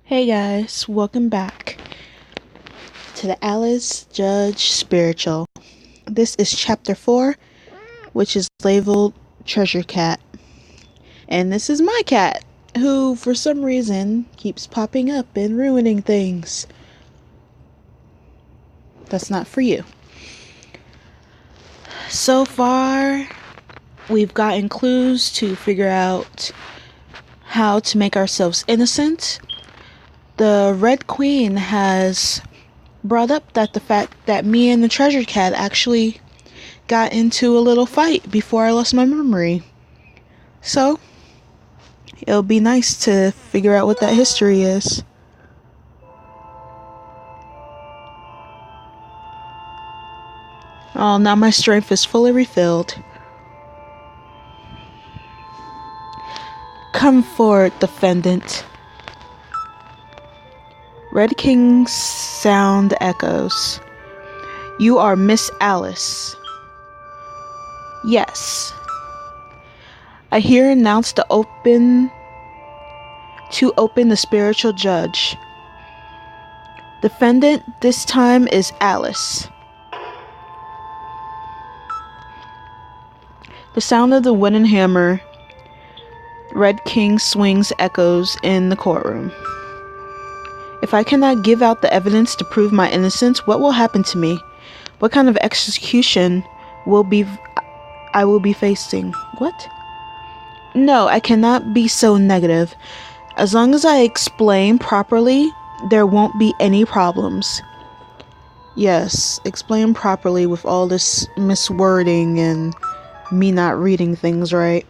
Hey guys, welcome back to the Alice Judge Spiritual. This is chapter 4, which is labeled Treasure Cat. And this is my cat, who for some reason keeps popping up and ruining things. That's not for you. So far, we've gotten clues to figure out how to make ourselves innocent. The Red Queen has brought up that the fact that me and the treasure cat actually got into a little fight before I lost my memory. So, it'll be nice to figure out what that history is. Oh, now my strength is fully refilled. Come forward, defendant. Red King's sound echoes. You are Miss Alice. Yes. I here announce to open the spiritual judge. Defendant this time is Alice. The sound of the wooden hammer Red King swings echoes in the courtroom. If I cannot give out the evidence to prove my innocence, what will happen to me? What kind of execution I will be facing? What? No, I cannot be so negative. As long as I explain properly, there won't be any problems. Yes, explain properly with all this miswording and me not reading things right.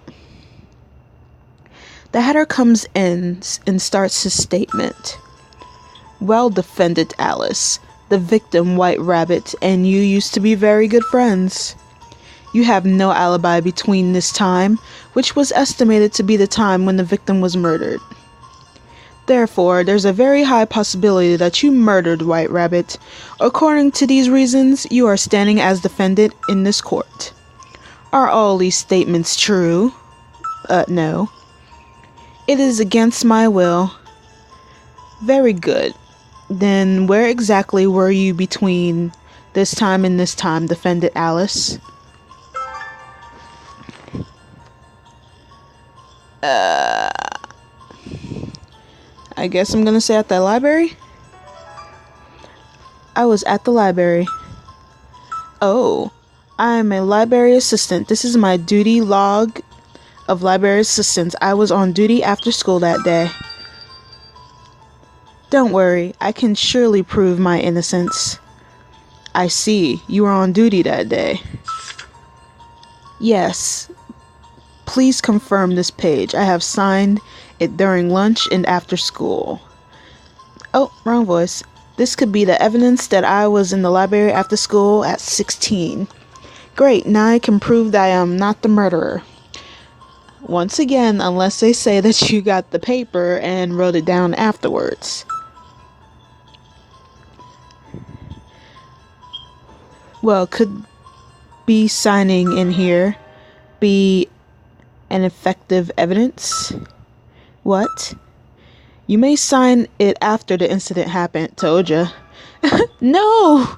The Hatter comes in and starts his statement. Well defended, Alice. The victim, White Rabbit, and you used to be very good friends. You have no alibi between this time, which was estimated to be the time when the victim was murdered. Therefore, there's a very high possibility that you murdered White Rabbit. According to these reasons, you are standing as defendant in this court. Are all these statements true? No. It is against my will. Very good. Then where exactly were you between this time and this time, defendant Alice? I guess I'm gonna say at the library? I was at the library. Oh, I'm a library assistant. This is my duty log of library assistants. I was on duty after school that day. Don't worry, I can surely prove my innocence. I see, you were on duty that day. Yes. Please confirm this page. I have signed it during lunch and after school. Oh, wrong voice. This could be the evidence that I was in the library after school at 16. Great, now I can prove that I am not the murderer. Once again, unless they say that you got the paper and wrote it down afterwards. Well, could be signing in here be an effective evidence? What? You may sign it after the incident happened, told ya. No!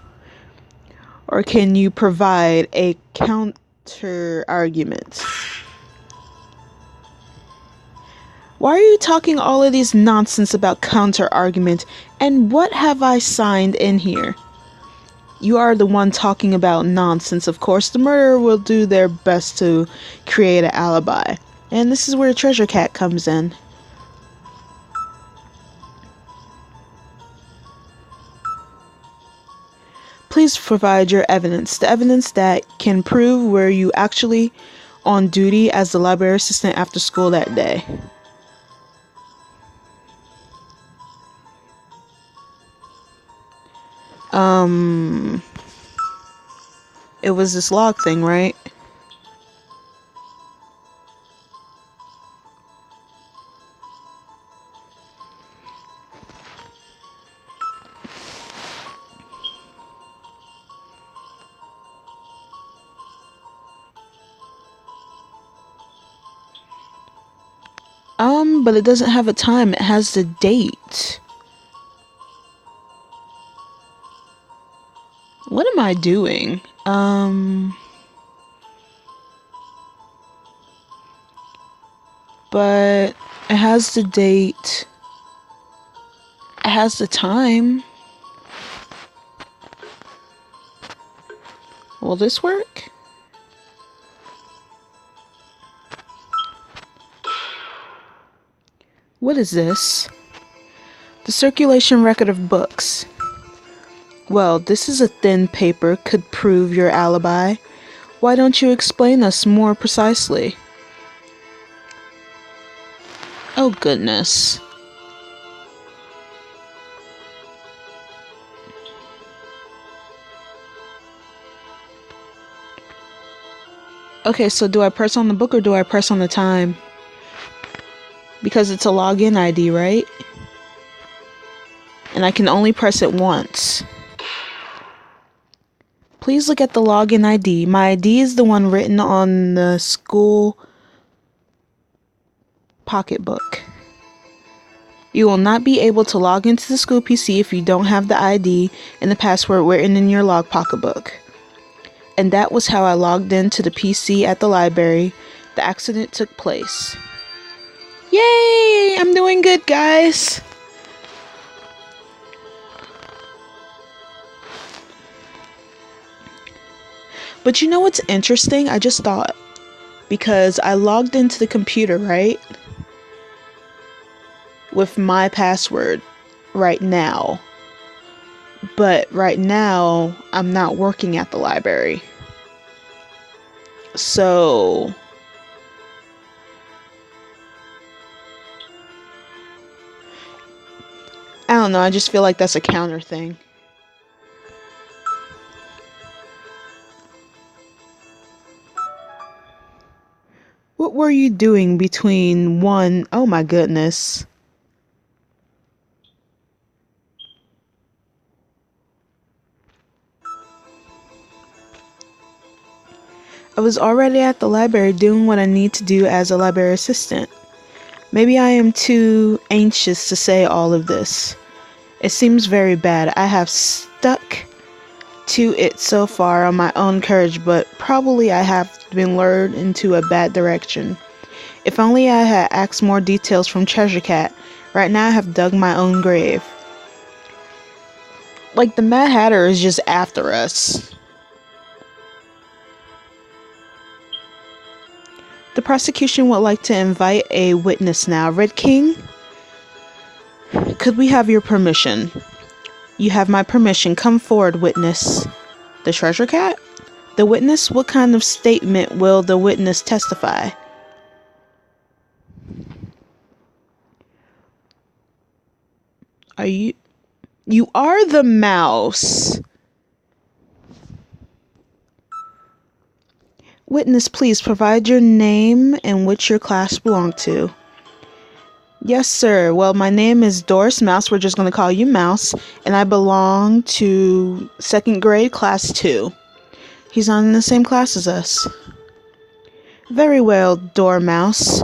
Or can you provide a counter argument? Why are you talking all of these nonsense about counter argument? And what have I signed in here? You are the one talking about nonsense. Of course, the murderer will do their best to create an alibi. And this is where Treasure Cat comes in. Please provide your evidence. The evidence that can prove were you actually on duty as the library assistant after school that day. It was this log thing, right? But it doesn't have a time. It has the date. am I doing? But it has the date. It has the time. Will this work? What is this? The circulation record of books. Well, this is a thin paper, could prove your alibi. Why don't you explain us more precisely? Oh goodness. Okay, so do I press on the book or do I press on the time? Because it's a login ID, right? And I can only press it once. Please look at the login ID. My ID is the one written on the school pocketbook. You will not be able to log into the school PC if you don't have the ID and the password written in your log pocketbook. And that was how I logged into the PC at the library. The accident took place. Yay! I'm doing good, guys! But you know what's interesting? I just thought, because I logged into the computer, right? With my password right now. But right now, I'm not working at the library. So I don't know, I just feel like that's a counter thing. What were you doing between one... Oh my goodness. I was already at the library doing what I need to do as a library assistant. Maybe I am too anxious to say all of this. It seems very bad. I have stuck to it so far on my own courage, but probably I have been lured into a bad direction. If only I had asked more details from Cheshire Cat. Right now I have dug my own grave. Like, the Mad Hatter is just after us. The prosecution would like to invite a witness now. Red King, could we have your permission? You have my permission. Come forward, witness. The Treasure Cat? The witness? What kind of statement will the witness testify? Are you... You are the mouse. Witness, please provide your name and which your class belong to. Yes, sir. Well, my name is Doris Mouse. We're just going to call you Mouse. And I belong to 2nd grade, class 2. He's on in the same class as us. Very well, Dormouse.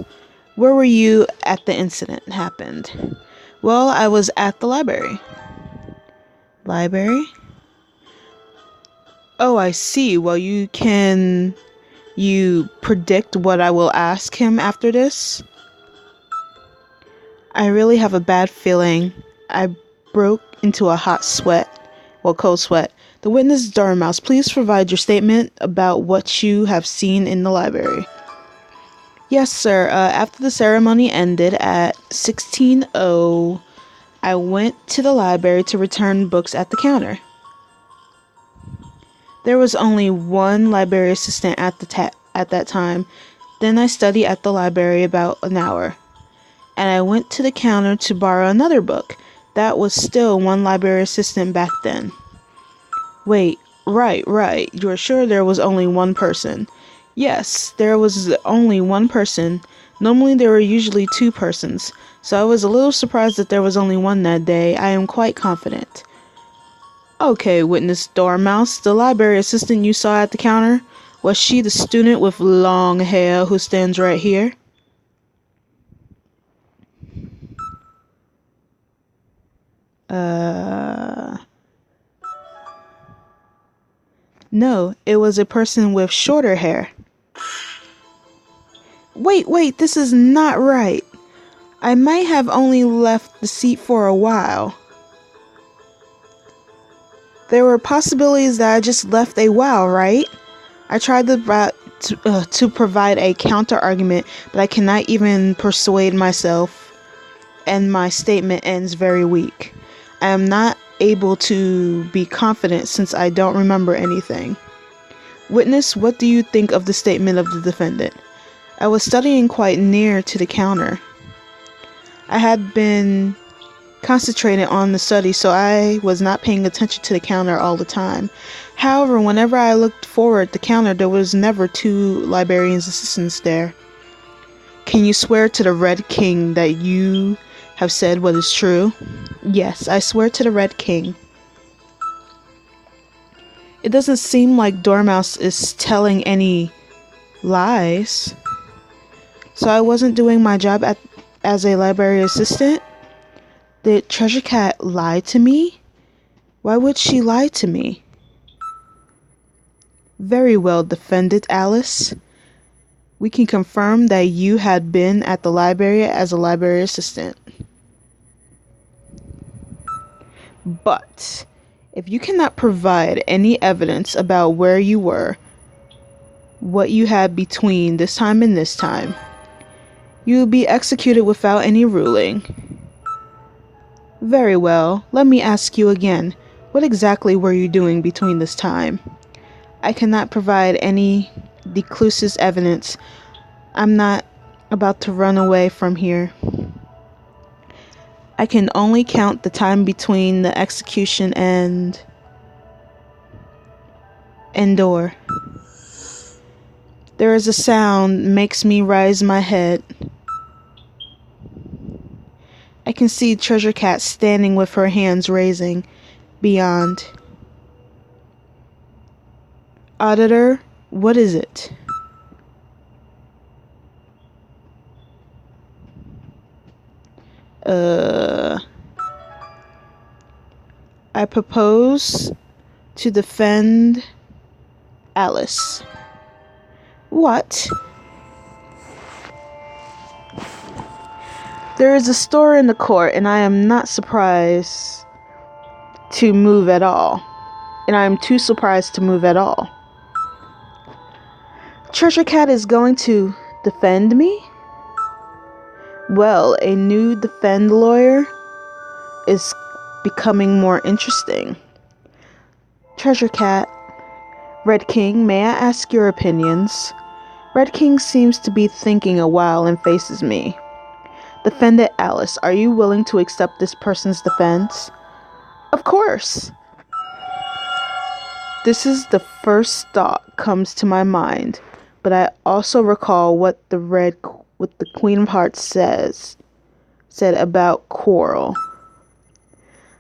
Where were you at the incident happened? Well, I was at the library. Library? Oh, I see. Well, you predict what I will ask him after this? I really have a bad feeling. I broke into a hot sweat. Well, cold sweat. The witness, Dormouse, please provide your statement about what you have seen in the library. Yes, sir. After the ceremony ended at 16:00, I went to the library to return books at the counter. There was only one library assistant at that time. Then I studied at the library about an hour. And I went to the counter to borrow another book. That was still one library assistant back then. Wait, right. You are sure there was only one person? Yes, there was only one person. Normally there were usually 2 persons, so I was a little surprised that there was only one that day. I am quite confident. Okay, witness Dormouse, the library assistant you saw at the counter, was she the student with long hair who stands right here? No, it was a person with shorter hair. Wait, this is not right. I might have only left the seat for a while. There were possibilities that I just left a while, right? I tried to provide a counter-argument, but I cannot even persuade myself, and my statement ends very weak. I am not able to be confident since I don't remember anything. Witness, what do you think of the statement of the defendant? I was studying quite near to the counter. I had been concentrated on the study, so I was not paying attention to the counter all the time. However, whenever I looked forward at the counter, there was never two librarians' assistants there. Can you swear to the Red King that you have said what is true? Yes, I swear to the Red King. It doesn't seem like Dormouse is telling any lies. So I wasn't doing my job as a library assistant? Did Treasure Cat lie to me? Why would she lie to me? Very well defended, Alice. We can confirm that you had been at the library as a library assistant. But if you cannot provide any evidence about where you were, what you had between this time and this time, you will be executed without any ruling. Very well, let me ask you again. What exactly were you doing between this time? I cannot provide any conclusive evidence. I'm not about to run away from here. I can only count the time between the execution and door. There is a sound makes me raise my head. I can see Treasure Cat standing with her hands raising beyond. Auditor, what is it? I propose to defend Alice. What? There is a store in the court, and I am not surprised to move at all. And I am too surprised to move at all. Treasure Cat is going to defend me? Well, a new defend lawyer is becoming more interesting. Treasure Cat, Red King, may I ask your opinions? Red King seems to be thinking a while and faces me. Defendant Alice, are you willing to accept this person's defense? Of course. This is the first thought comes to my mind, but I also recall what the Queen of Hearts said about Coral.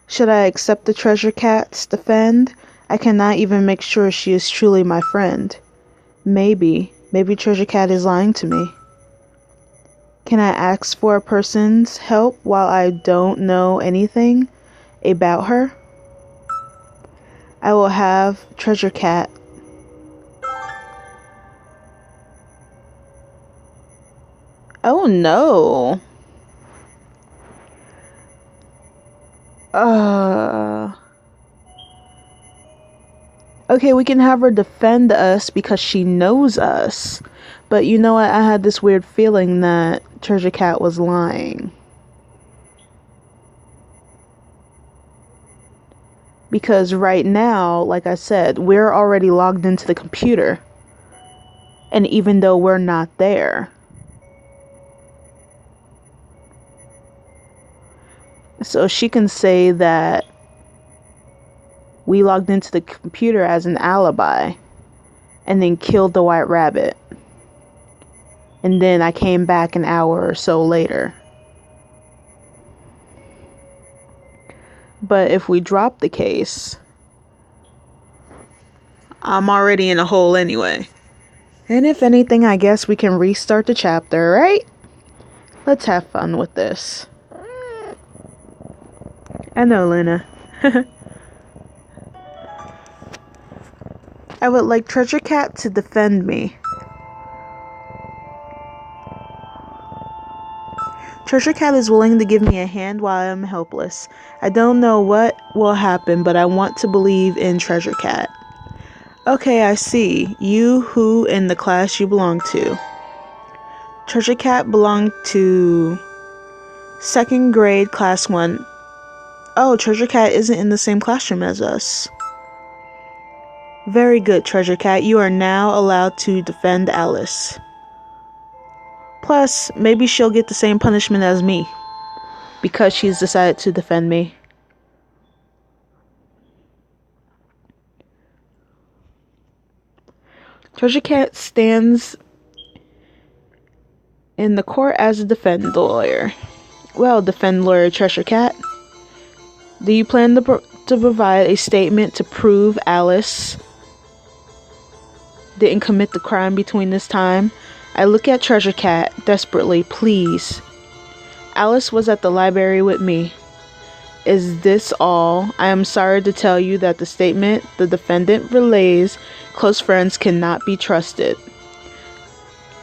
Should I accept the Treasure Cat's defend? I cannot even make sure she is truly my friend. Maybe Treasure Cat is lying to me. Can I ask for a person's help while I don't know anything about her? I will have Treasure Cat. Oh no. Okay, we can have her defend us because she knows us. But you know what? I had this weird feeling that Treasure Cat was lying. Because right now, like I said, we're already logged into the computer. And even though we're not there. So she can say that we logged into the computer as an alibi. And then killed the white rabbit. And then I came back an hour or so later. But if we drop the case, I'm already in a hole anyway. And if anything, I guess we can restart the chapter, right? Let's have fun with this. I know, Luna. I would like Treasure Cat to defend me. Treasure Cat is willing to give me a hand while I am helpless. I don't know what will happen, but I want to believe in Treasure Cat. Okay, I see. You who in the class you belong to? Treasure Cat belonged to second grade, class 1. Oh, Treasure Cat isn't in the same classroom as us. Very good, Treasure Cat. You are now allowed to defend Alice. Plus, maybe she'll get the same punishment as me, because she's decided to defend me. Treasure Cat stands in the court as a defense lawyer. Well, defense lawyer Treasure Cat, do you plan to provide a statement to prove Alice didn't commit the crime between this time? I look at Treasure Cat desperately. Please. Alice was at the library with me. Is this all? I am sorry to tell you that the statement the defendant relays close friends cannot be trusted.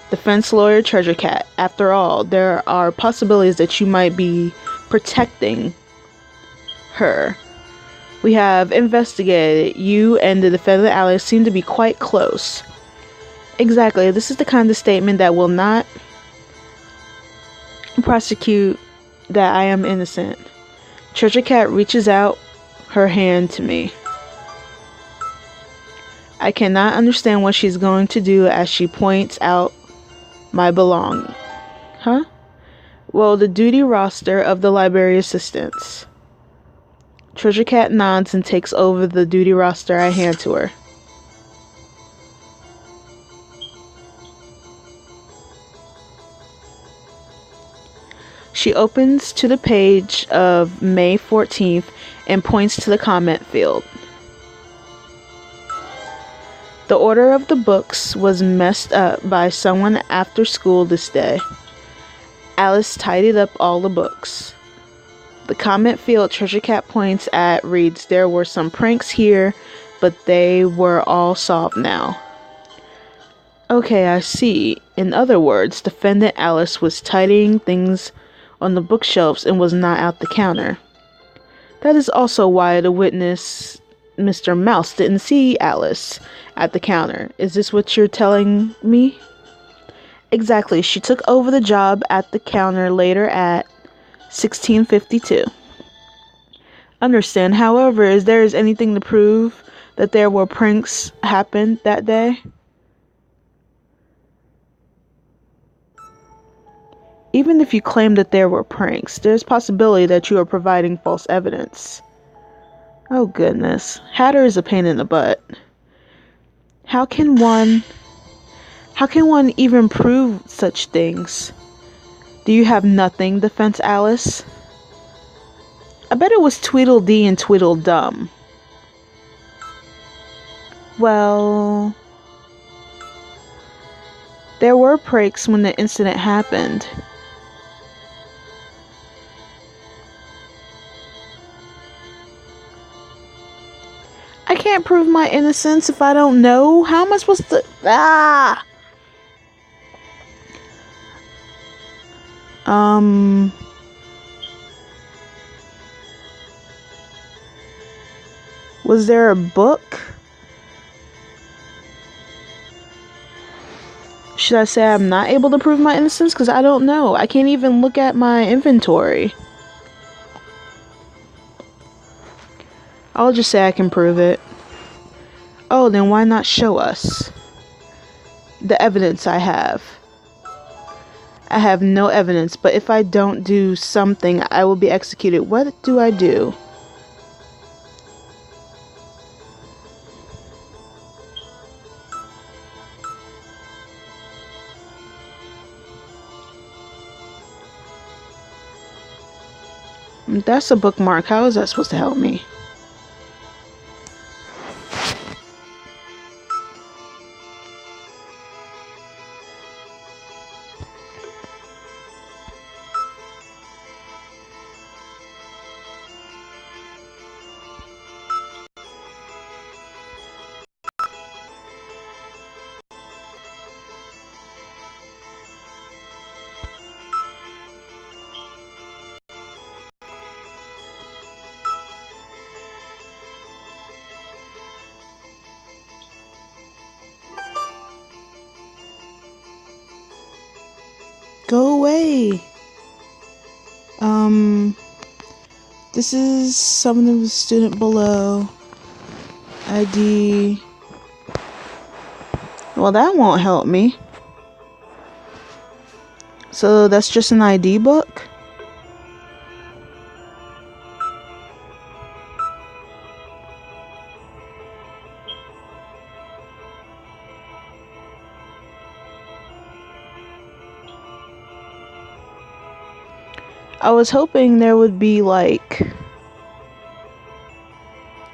Defense lawyer Treasure Cat, after all, there are possibilities that you might be protecting her. We have investigated. You and the defendant Alice seem to be quite close. Exactly. This is the kind of statement that will not prosecute that I am innocent. Treasure Cat reaches out her hand to me. I cannot understand what she's going to do as she points out my belongings. Huh? Well, the duty roster of the library assistants. Treasure Cat nods and takes over the duty roster I hand to her. She opens to the page of May 14th and points to the comment field. The order of the books was messed up by someone after school this day. Alice tidied up all the books. The comment field Treasure Cat points at reads, there were some pranks here, but they were all solved now. Okay, I see. In other words, defendant Alice was tidying things on the bookshelves and was not at the counter. That is also why the witness, Mr. Mouse, didn't see Alice at the counter. Is this what you're telling me? Exactly. She took over the job at the counter later at 16:52. Understand. However, is there anything to prove that there were pranks happened that day? Even if you claim that there were pranks, there's possibility that you are providing false evidence. Oh goodness. Hatter is a pain in the butt. How can one even prove such things? Do you have nothing, defense Alice? I bet it was Tweedledee and Tweedledum. Well, there were pranks when the incident happened. I can't prove my innocence if I don't know. How am I supposed to... Was there a book? Should I say I'm not able to prove my innocence? Because I don't know. I can't even look at my inventory. I'll just say I can prove it. Oh, then why not show us the evidence I have? I have no evidence, but if I don't do something, I will be executed. What do I do? That's a bookmark. How is that supposed to help me? away. This is some of the student below. ID. Well, that won't help me. So that's just an ID book? I was hoping there would be like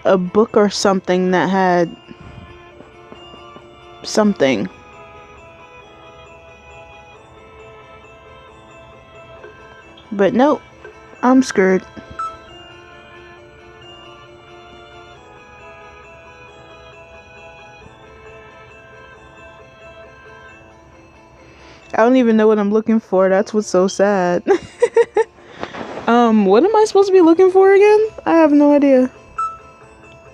a book or something that had something. But nope, I'm screwed. I don't even know what I'm looking for. That's what's so sad. What am I supposed to be looking for again? I have no idea.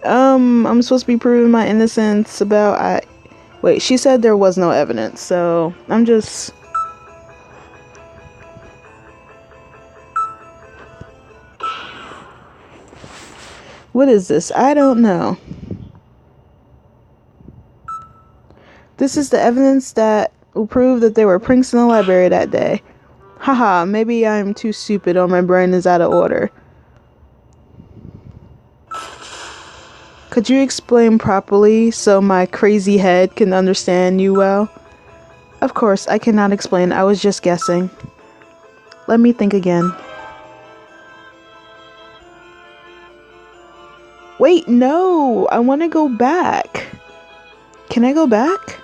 I'm supposed to be proving my innocence about wait, she said there was no evidence, so I'm just what is this? I don't know. This is the evidence that will prove that there were pranks in the library that day. Haha, maybe I'm too stupid or my brain is out of order. Could you explain properly so my crazy head can understand you well? Of course, I cannot explain. I was just guessing. Let me think again. Wait, no! I want to go back. Can I go back?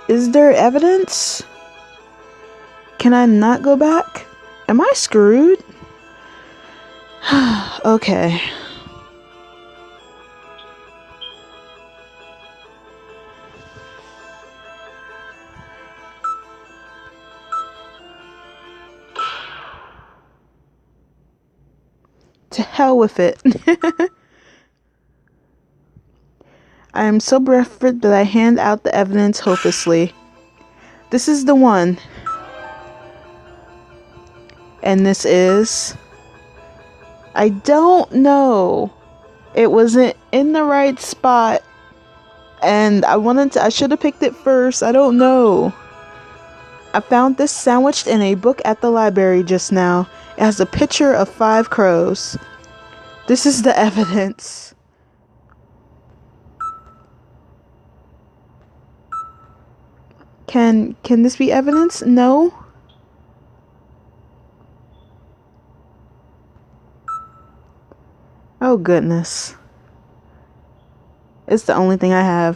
Is there evidence? Can I not go back? Am I screwed? Okay. To hell with it. I am so bereft that I hand out the evidence hopelessly. This is the one. And this is... I don't know. It wasn't in the right spot. And I should have picked it first. I don't know. I found this sandwiched in a book at the library just now. It has a picture of 5 crows. This is the evidence. Can this be evidence? No? Oh goodness. It's the only thing I have.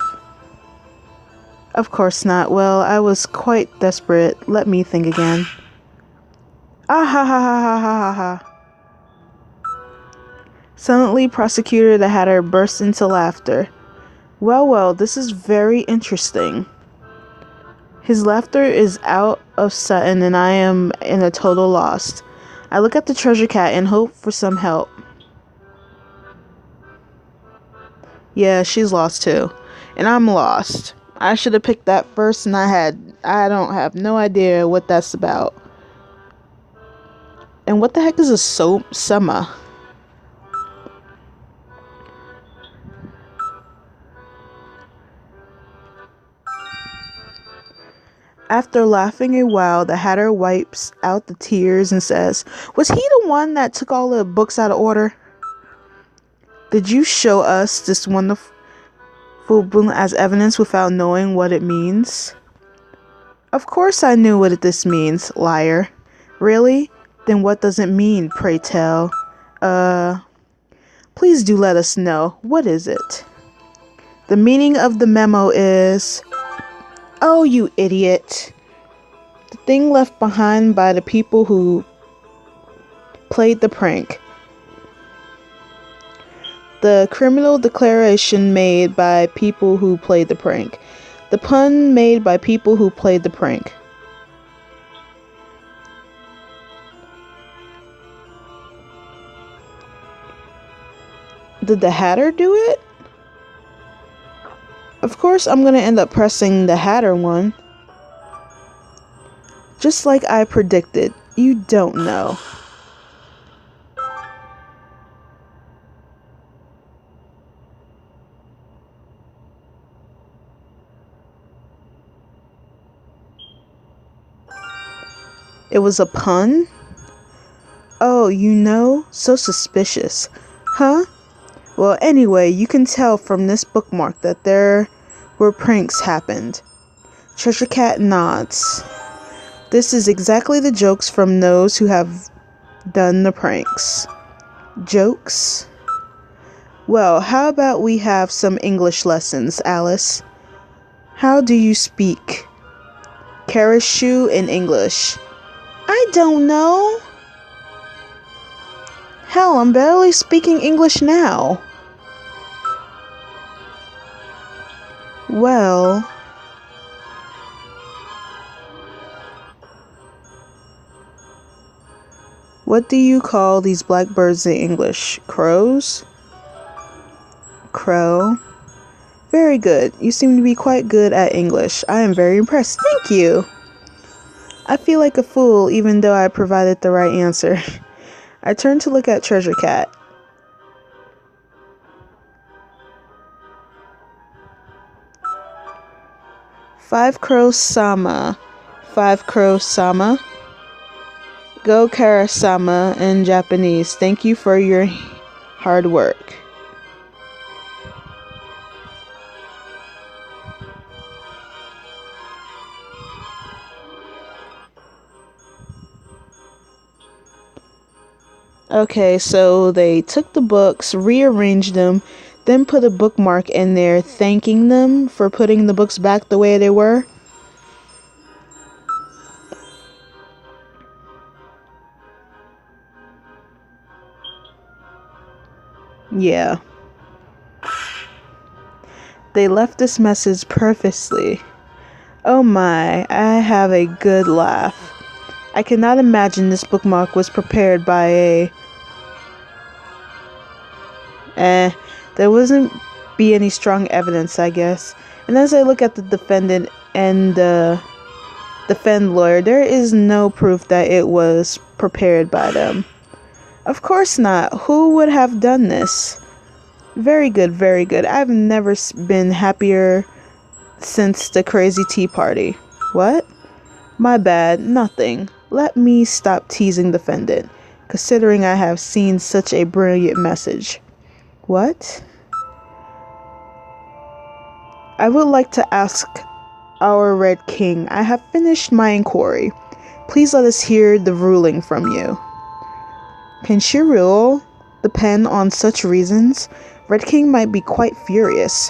Of course not. Well, I was quite desperate. Let me think again. Ah ha ha ha ha ha ha ha. Suddenly, Prosecutor the Hatter burst into laughter. Well, this is very interesting. His laughter is out of sudden and I am in a total loss. I look at the treasure cat and hope for some help. Yeah, she's lost too. And I'm lost. I should have picked that first and I don't have no idea what that's about. And what the heck is a summa? After laughing a while, the Hatter wipes out the tears and says, "Was he the one that took all the books out of order? Did you show us this wonderful book as evidence without knowing what it means?" Of course I knew what this means, liar. Really? Then what does it mean, pray tell? Please do let us know. What is it? The meaning of the memo is... Oh, you idiot. The thing left behind by the people who played the prank. The criminal declaration made by people who played the prank. The pun made by people who played the prank. Did the Hatter do it? Of course, I'm gonna end up pressing the Hatter one. Just like I predicted, you don't know. It was a pun? Oh, you know? So suspicious. Huh? Well, anyway, you can tell from this bookmark that there were pranks happened. Cheshire Cat nods. This is exactly the jokes from those who have done the pranks. Jokes? Well, how about we have some English lessons, Alice? How do you speak Cheshire in English? I don't know. Hell, I'm barely speaking English now. Well, what do you call these blackbirds in English? Crows? Crow. Very good. You seem to be quite good at English. I am very impressed. Thank you. I feel like a fool even though I provided the right answer. I turned to look at Cheshire Cat. Five Crow Sama. Five Crow Sama. Go Kara-sama in Japanese. Thank you for your hard work. Okay, so they took the books, rearranged them, then put a bookmark in there thanking them for putting the books back the way they were. Yeah. They left this message purposely. Oh my, I have a good laugh. I cannot imagine this bookmark was prepared by there wasn't be any strong evidence, I guess. And as I look at the defendant and the defense lawyer, there is no proof that it was prepared by them. Of course not. Who would have done this? Very good, very good. I've never been happier since the crazy tea party. What? My bad, nothing. Let me stop teasing defendant, considering I have seen such a brilliant message. What? I would like to ask our Red King. I have finished my inquiry. Please let us hear the ruling from you. Can she rule depend on such reasons? Red King might be quite furious.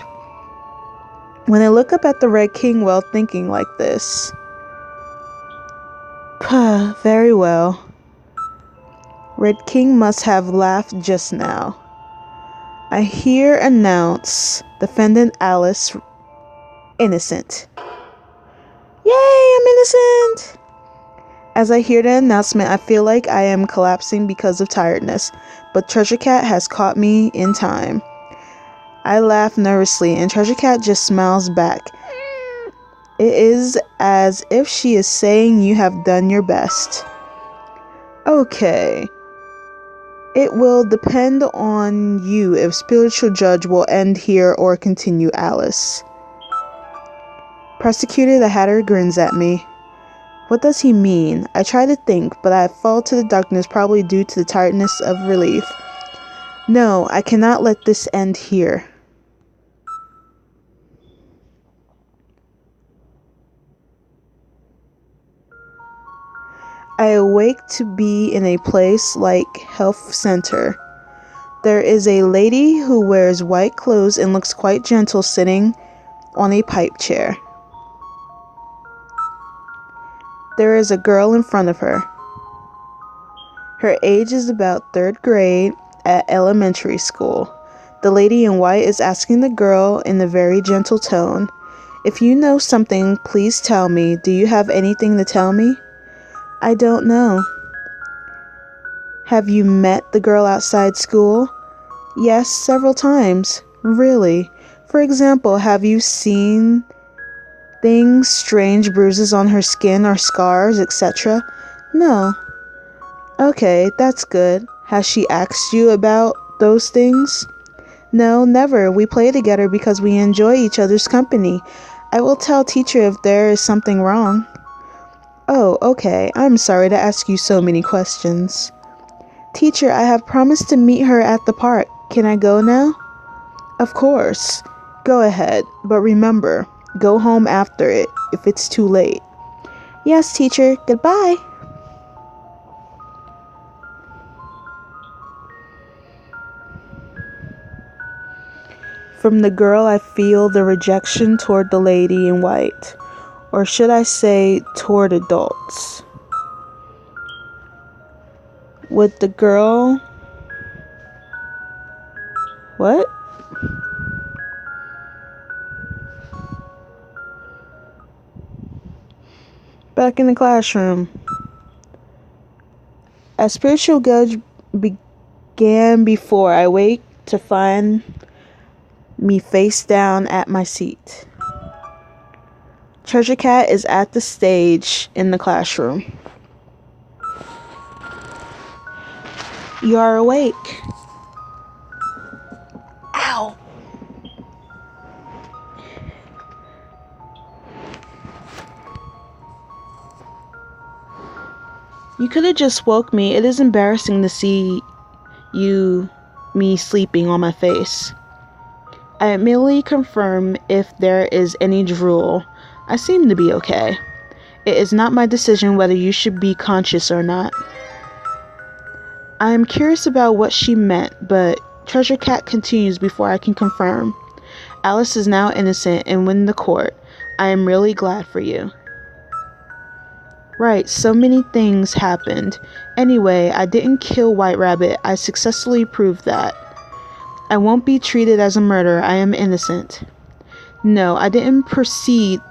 When I look up at the Red King while thinking like this. Very well. Red King must have laughed just now. I hear announce defendant Alice innocent. Yay, I'm innocent! As I hear the announcement, I feel like I am collapsing because of tiredness, but Cheshire Cat has caught me in time. I laugh nervously, and Cheshire Cat just smiles back. It is as if she is saying you have done your best. Okay. It will depend on you if spiritual judge will end here or continue, Alice. Prosecutor the Hatter grins at me. What does he mean? I try to think, but I fall to the darkness probably due to the tiredness of relief. No, I cannot let this end here. I awake to be in a place like health center. There is a lady who wears white clothes and looks quite gentle sitting on a pipe chair. There is a girl in front of her. Her age is about 3rd grade at elementary school. The lady in white is asking the girl in a very gentle tone, "If you know something, please tell me. Do you have anything to tell me?" "I don't know." "Have you met the girl outside school?" "Yes, several times." "Really? For example, have you seen things, strange bruises on her skin or scars, etc.? No. Okay, that's good. Has she asked you about those things? No, never. We play together because we enjoy each other's company. I will tell teacher if there is something wrong. Oh, okay. I'm sorry to ask you so many questions. Teacher, I have promised to meet her at the park. Can I go now? Of course. Go ahead, but remember, go home after it if it's too late. Yes, teacher. Goodbye. From the girl, I feel the rejection toward the lady in white. Or should I say, toward adults? With the girl... What? Back in the classroom. A spiritual gauge began before I wake to find me face down at my seat. Treasure Cat is at the stage in the classroom. You are awake. Ow. You could have just woke me. It is embarrassing to see me sleeping on my face. I merely confirm if there is any drool. I seem to be okay. It is not my decision whether you should be conscious or not. I am curious about what she meant, but Treasure Cat continues before I can confirm. Alice is now innocent and win the court. I am really glad for you. Right, so many things happened. Anyway, I didn't kill White Rabbit. I successfully proved that. I won't be treated as a murderer. I am innocent. No, I didn't proceed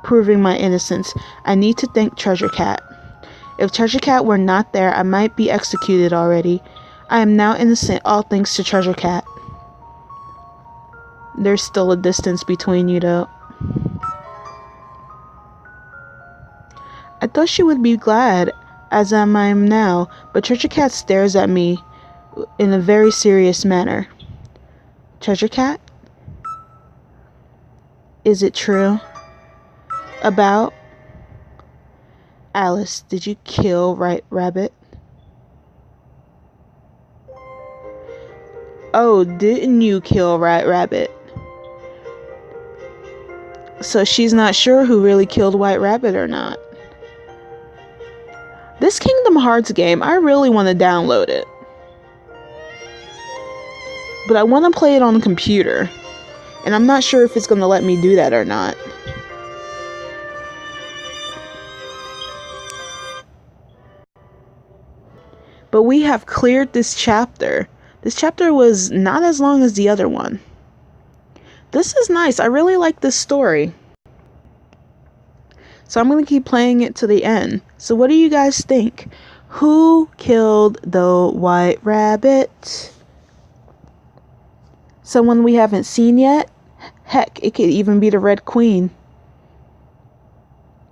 proving my innocence. I need to thank Treasure Cat. If Treasure Cat were not there, I might be executed already. I am now innocent, all thanks to Treasure Cat. There's still a distance between you, though. I thought she would be glad, as I am now, but Treasure Cat stares at me in a very serious manner. Treasure Cat? Is it true? About? Alice, did you kill White Rabbit? Oh, didn't you kill White Rabbit? So she's not sure who really killed White Rabbit or not. This Kingdom Hearts game, I really want to download it. But I want to play it on the computer. And I'm not sure if it's going to let me do that or not. But we have cleared this chapter. This chapter was not as long as the other one. This is nice. I really like this story. So I'm going to keep playing it to the end. So what do you guys think? Who killed the White Rabbit? Someone we haven't seen yet? Heck, it could even be the Red Queen.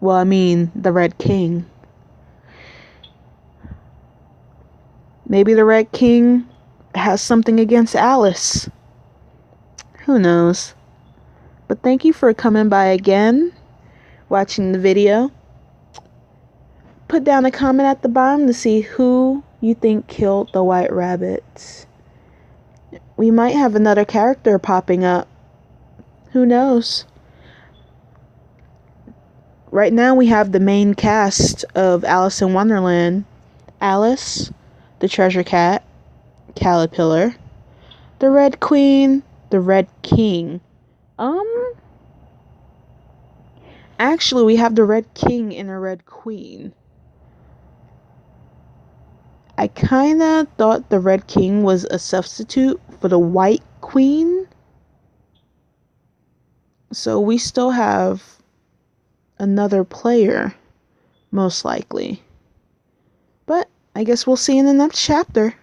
Well, I mean, the Red King. Maybe the Red King has something against Alice. Who knows? But thank you for coming by again, watching the video. Put down a comment at the bottom to see who you think killed the White Rabbit. We might have another character popping up. Who knows? Right now we have the main cast of Alice in Wonderland. Alice, the Treasure Cat, Caterpillar, the Red Queen, the Red King. Actually, we have the Red King and the Red Queen. I kinda thought the Red King was a substitute for the White Queen. So we still have another player, most likely. But I guess we'll see in the next chapter.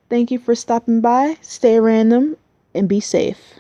Thank you for stopping by. Stay random and be safe.